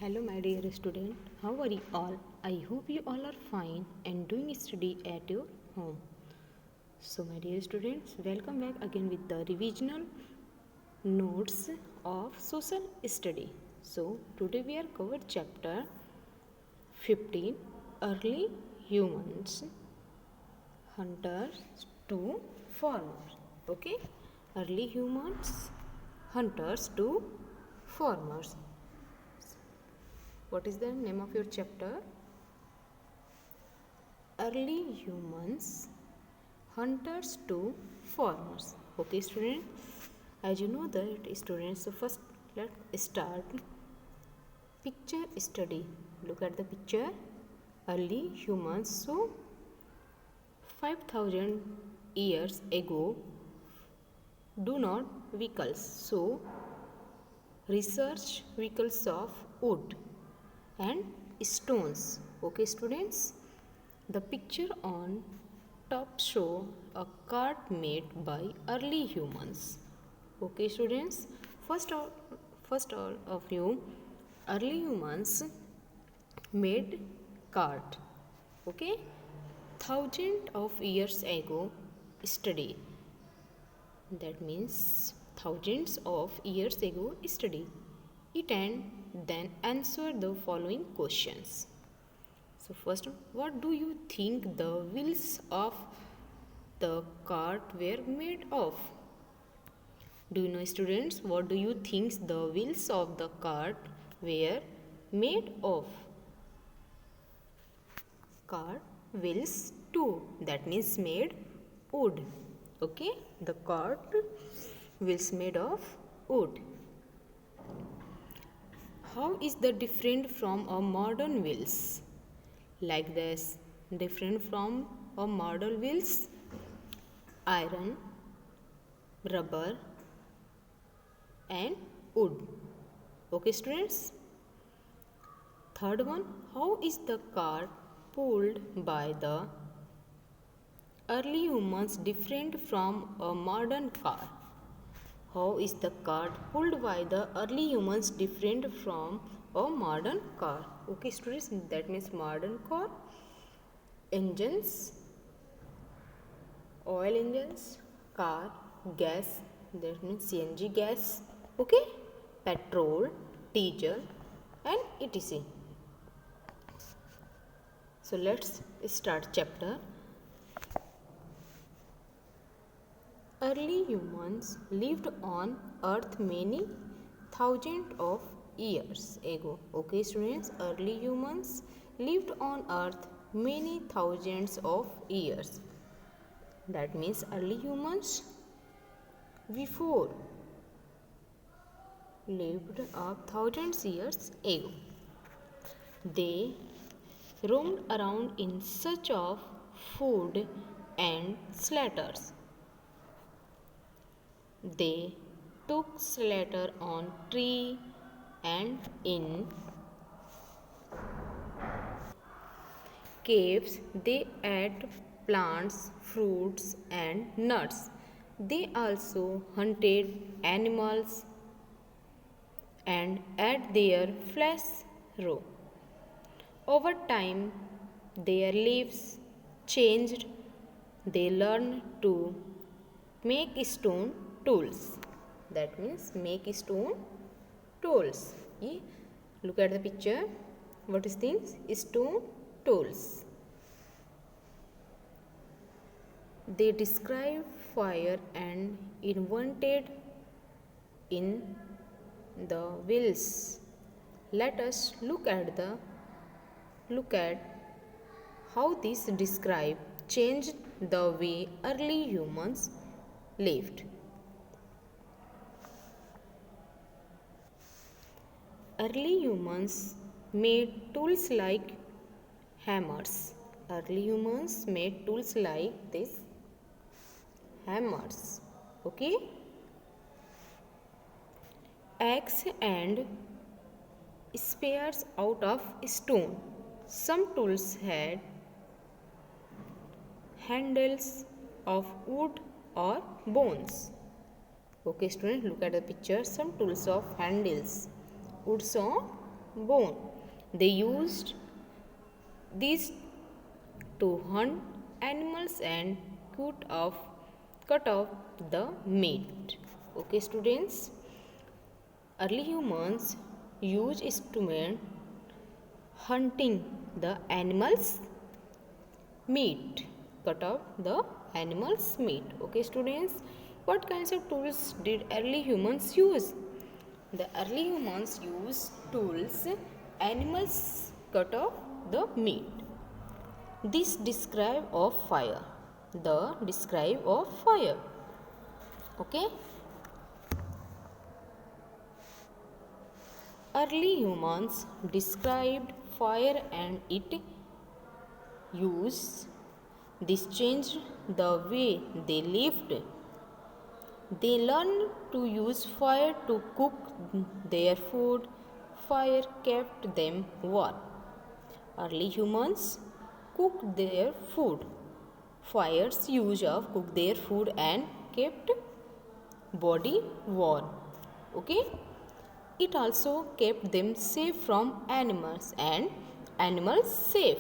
Hello, my dear student. How are you all? I hope you all are fine and doing study at your home. So, my dear students, welcome back again with the revisional notes of social study. So, today we are covered chapter 15, Early Humans, Hunters to Farmers. Okay, early humans, hunters to farmers. What is the name of your chapter? Early humans, hunters to farmers. Okay, student. As you know that students, so first let's start picture study. Look at the picture. Early humans. So 5,000 years ago, do not vehicles. So research vehicles of wood and stones. Okay, students. The picture on top show a cart made by early humans. Okay, students. First all of you, early humans made cart. Okay, thousands of years ago. Study. That means thousands of years ago. Study it and then answer the following questions. So first, what do you think the wheels of the cart were made of? Do you know, students, what do you think the wheels of the cart were made of? Cart wheels too. That means made wood. Okay, the cart wheels made of wood. How is the different from a modern wheels? Like this, different from a model wheels? Iron, rubber and wood. Okay, students. Third one, how is the cart pulled by the early humans different from a modern car? How is the cart pulled by the early humans different from a modern car? Okay, students, that means modern car engines, oil engines, car, gas, that means CNG gas, okay, petrol, diesel and etc. So let's start chapter. Early humans lived on earth many thousands of years ago. Okay, students, early humans lived on earth many thousands of years. That means early humans before lived up thousands years ago. They roamed around in search of food and shelters. They took shelter on tree and in caves. They ate plants, fruits and nuts. They also hunted animals and ate their flesh raw. Over time, their lives changed. They learned to make stone tools. That means make stone tools. Yeah. Look at the picture. What is this? Stone tools. They describe fire and invented in the wheels. Let us look at how this describe changed the way early humans lived. Early humans made tools like hammers. Early humans made tools like this hammers. Okay? Axe and spears out of stone. Some tools had handles of wood or bones. Okay, students, look at the picture. Some tools of handles, woods or bone. They used these to hunt animals and cut off the meat. Okay, students. Early humans used instrument hunting the animals meat, cut off the animals meat. Okay, students, what kinds of tools did early humans use? The early humans used tools animals cut off the meat. This describe of fire, the describe of fire. Okay, early humans described fire and its use. This changed the way they lived. They learned to use fire to cook their food. Fire kept them warm. Early humans cooked their food. Fire's use of cook their food and kept body warm. Okay? It also kept them safe from animals and animals safe.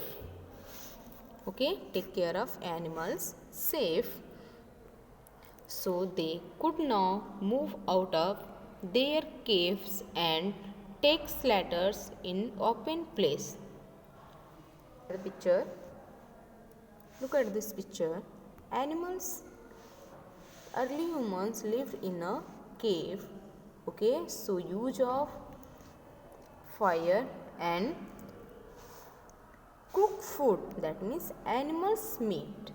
Okay, take care of animals safe, so they could now move out of their caves and take shelters in open place. The picture, look at this picture. Animals, early humans lived in a cave. Okay, so use of fire and cook food, that means animals meat.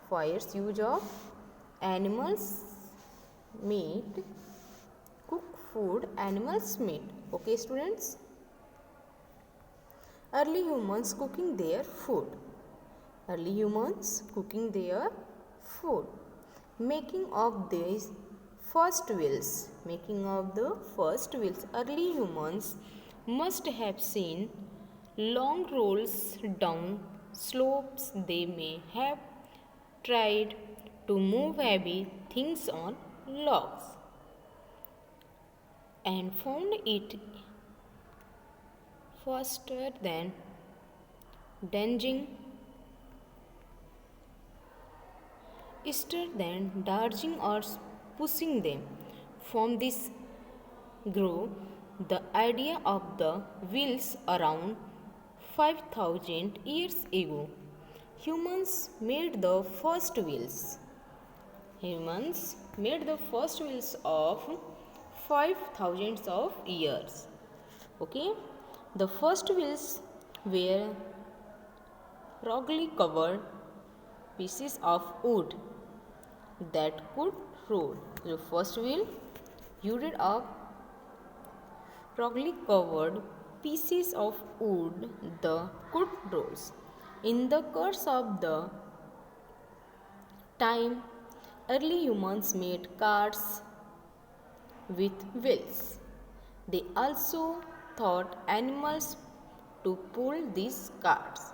Fire's use of animals meat, cook food animals meat. Okay, students, early humans cooking their food. Early humans cooking their food. Making of these first wheels. Making of the first wheels. Early humans must have seen long rolls down slopes. They may have tried to move heavy things on logs and found it faster than danging, dodging or pushing them. From this grew the idea of the wheels around 5,000 years ago. Humans made the first wheels. Humans made the first wheels of 5,000 of years. Okay, the first wheels were roughly covered pieces of wood that could roll. The first wheel used of roughly covered pieces of wood that could roll. In the course of the time, early humans made carts with wheels. They also taught animals to pull these carts.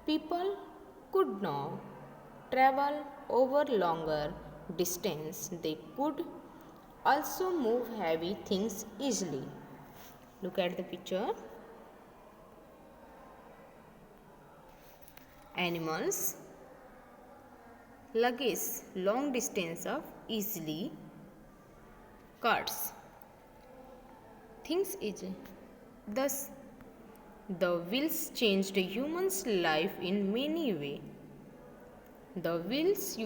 People could now travel over longer distance. They could also move heavy things easily. Look at the picture. Animals luggage long distance of easily carts. Things easy. Thus, the wheels changed humans' life in many ways. The wheels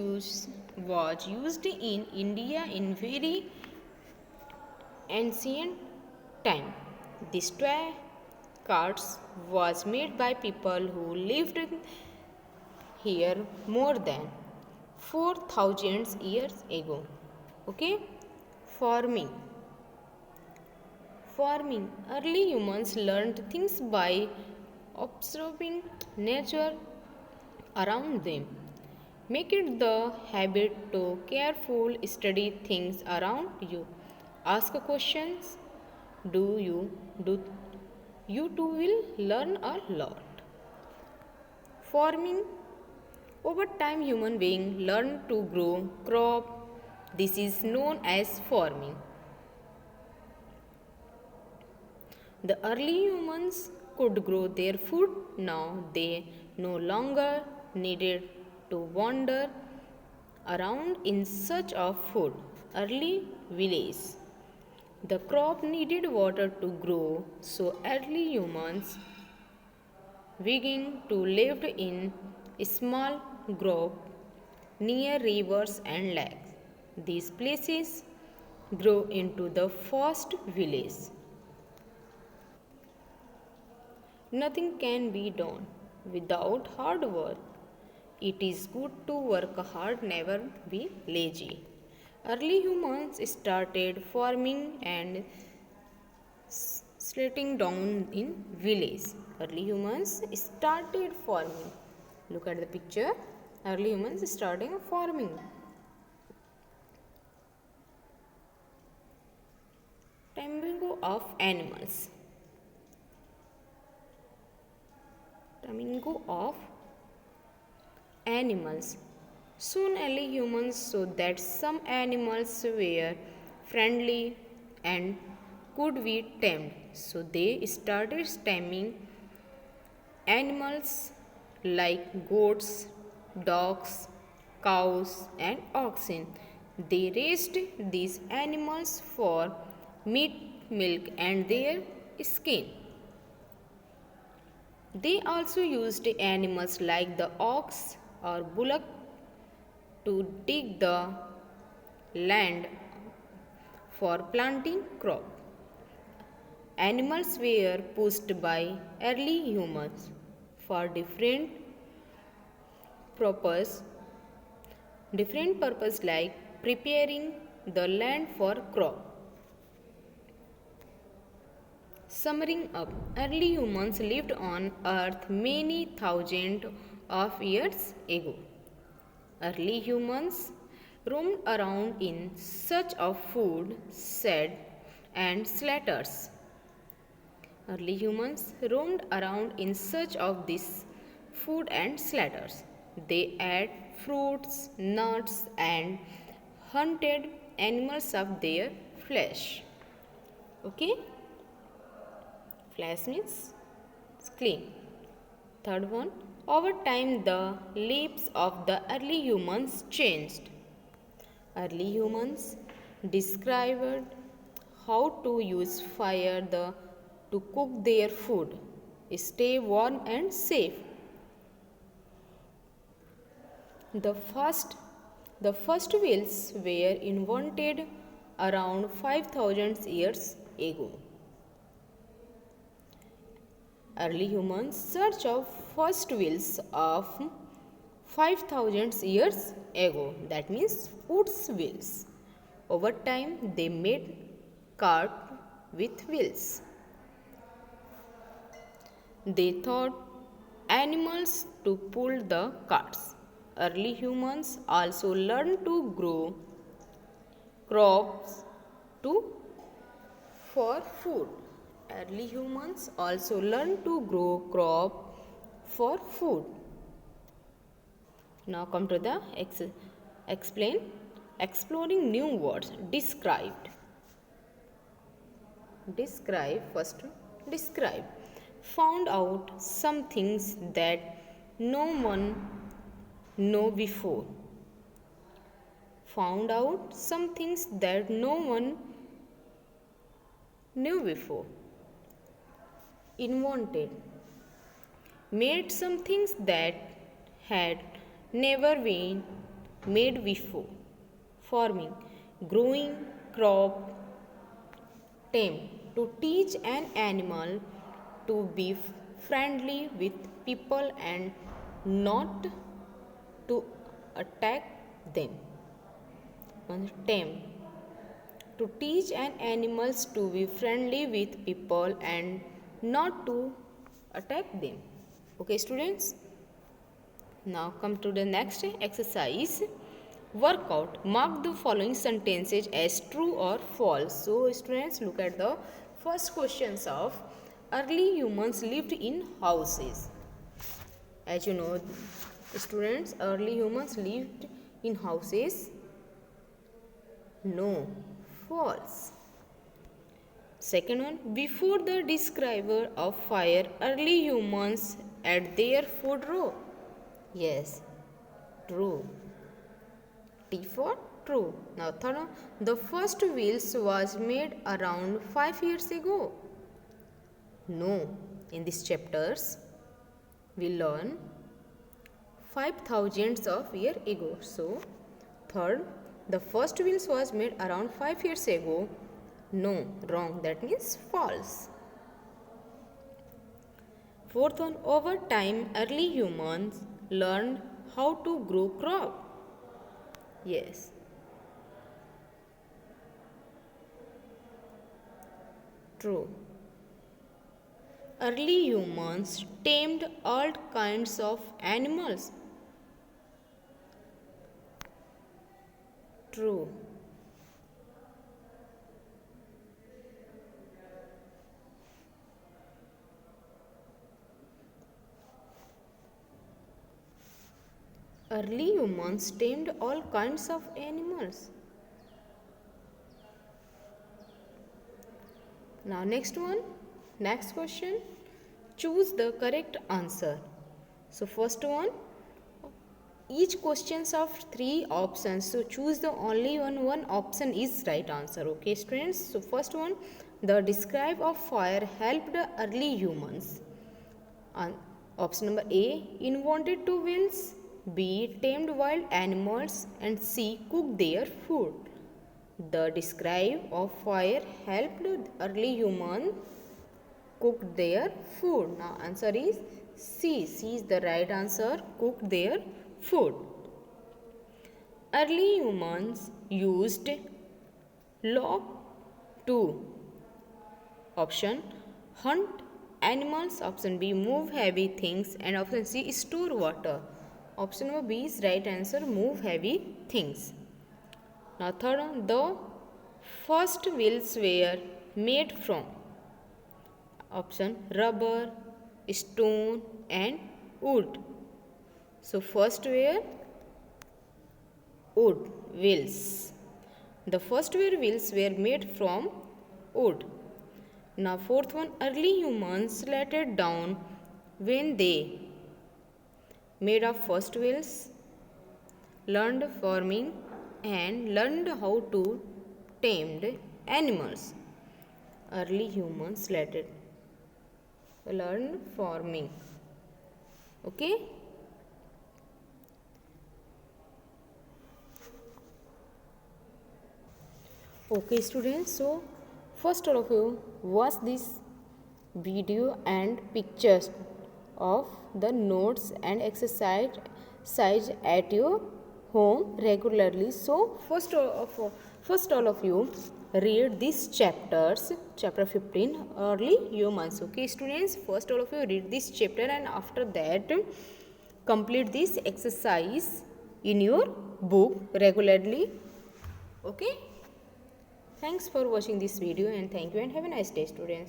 was used in India in very ancient time. This toy carts was made by people who lived here more than 4,000 years ago. Okay, farming. Farming. Early humans learned things by observing nature around them. Make it the habit to carefully study things around you. Ask questions. Do you do you too will learn a lot. Farming. Over time human beings learn to grow crop. This is known as farming. The early humans could grow their food. Now they no longer needed to wander around in search of food. Early village. The crop needed water to grow, so early humans began to live in small groves near rivers and lakes. These places grew into the first village. Nothing can be done without hard work. It is good to work hard, never be lazy. Early humans started farming and settling down in village. Early humans started farming. Look at the picture. Early humans starting farming. Taming of animals. Taming of animals. Soon early humans saw that some animals were friendly and could be tamed. So they started taming animals like goats, dogs, cows, and oxen. They raised these animals for meat, milk, and their skin. They also used animals like the ox or bullock to dig the land for planting crop. Animals were pushed by early humans for purpose, different purpose like preparing the land for crop. Summing up, early humans lived on earth many thousands of years ago. Early humans roamed around in search of food, shade, and shelters. Early humans roamed around in search of this food and shelters. They ate fruits, nuts, and hunted animals of their flesh. Okay? Flesh means clean. Third one, over time the lives of the early humans changed. Early humans described how to use to cook their food, stay warm and safe. The first, the first wheels were invented around 5000 years ago. Early humans search of first wheels of 5000 years ago, that means wood's wheels. Over time they made cart with wheels. They thought animals to pull the carts. Early humans also learned to grow crops to for food. Early humans also learned to grow crop for food. Now come to the explain exploring new words. Described. Describe. Found out some things that no one knew before. Found out some things that no one knew before. Invented. Made some things that had never been made before. Farming. Growing crop. Tame. To teach an animal to be friendly with people and not to attack them. Tame. To teach an animals to be friendly with people and not to attack them. Okay, students. Now come to the next exercise. Workout. Mark the following sentences as true or false. So students, look at the first questions of early humans lived in houses. As you know, students, early humans lived in houses. No, false. Second one, before the describer of fire, early humans ate their food raw. Yes, true. T for true. Now third one, the first wheels was made around 5 years ago. No, in these chapters we learn 5,000 of years ago. So third, the first wheels was made around 5 years ago. No, wrong, that means false. Fourth one, over time early humans learned how to grow crop. Yes, true. Early humans tamed all kinds of animals. True. Early humans tamed all kinds of animals. Now next one, next question. Choose the correct answer. So first one, each questions of 3 options. So choose the only one option is right answer. Okay students. So first one, the describe of fire helped early humans. Option number A, invented two wheels. B, tamed wild animals. And C, cooked their food. The describe of fire helped early humans cooked their food. Now answer is C. C is the right answer. Cooked their food. Early humans used log to option hunt animals, option B move heavy things, and option C store water. Option number B is right answer, move heavy things. Now third one, the first wheels were made from option rubber, stone and wood. So first were wood wheels. The first wheels were made from wood. Now fourth one, early humans later down when they made of first wheels, learned farming and learned how to tamed animals. Early humans later learned farming. Okay. Okay students, so first all of you watch this video and pictures of the notes and exercise at your home regularly. So first all of you read these chapters, chapter 15 early humans. Okay students, first all of you read this chapter and after that complete this exercise in your book regularly. Okay. Thanks for watching this video and thank you and have a nice day students.